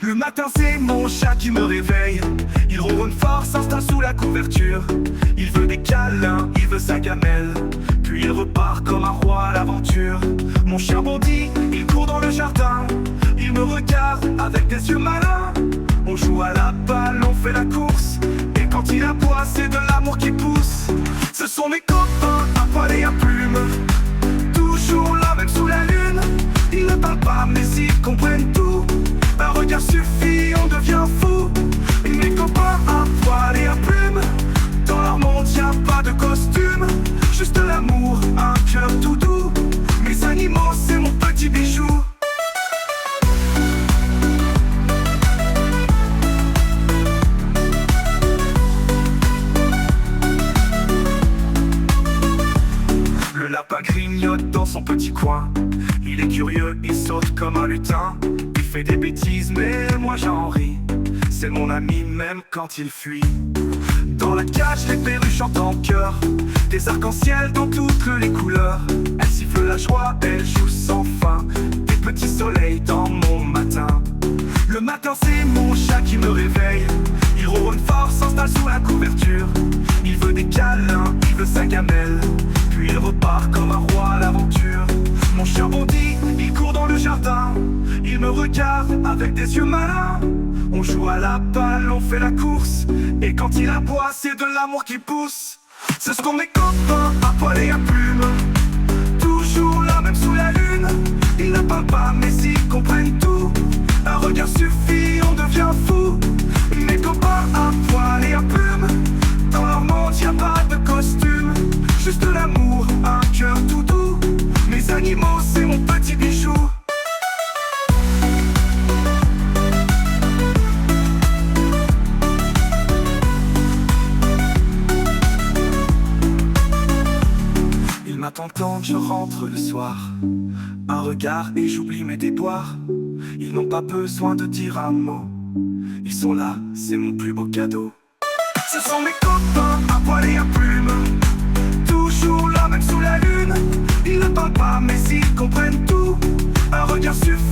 Le matin c'est mon chat qui me réveille. Il ronronne fort, s'installe sous la couverture. Il veut des câlins, il veut sa gamelle. Puis il repart comme un roi à l'aventure. Mon chien bondit, il court dans le jardin. Il me regarde avec des yeux malins. On joue à la balle, on fait la course. Et quand il aboie, c'est de l'amour qui pousse. Ce sont mes copains, à poil et à plume. Toujours là, même sous la lune. Ils ne parlent pas, mais ils comprennent tout. Un regard suffit, on devient fou. Mes copains à poil et à plume. Dans leur monde, y'a pas de costume. Juste l'amour, un cœur tout doux. Mes animaux, c'est mon petit bijou. Le lapin grignote dans son petit coin. Il est curieux, il saute comme un lutin. Il fait des bêtises, mais moi j'en ris. C'est mon ami même quand il fuit. Dans la cage, les perruches chantent en chœur. Des arcs-en-ciel dans toutes les couleurs. Elle siffle la joie, elle joue sans fin. Des petits soleils dans mon matin. Le matin c'est mon chat qui me réveille. Il ronronne fort, s'installe sous la couverture. Il veut des câlins, il veut sa gamelle. Puis il repart comme un roi à l'aventure. Mon chien bondit, il court dans le jardin. Il me regarde avec des yeux malins. On joue à la balle, on fait la course. Et quand il aboie, c'est de l'amour qui pousse. Ce sont mes copains à poil et à plume. Toujours là, même sous la lune. Ils ne parlent pas, mais ils comprennent tout. Un regard suffit, on devient fou. Mes copains à poil et à plume. Dans leur monde, y'a pas de costume. Juste l'amour, un cœur tout doux. Mes animaux, c'est mon petit bijou. Il m'attend quand je rentre le soir. Un regard et j'oublie mes déboires. Ils n'ont pas besoin de dire un mot. Ils sont là, c'est mon plus beau cadeau. Ce sont mes copains à poil et à plume. Toujours là, même sous la lune. Ils ne parlent pas, mais ils comprennent tout. Un regard suffit.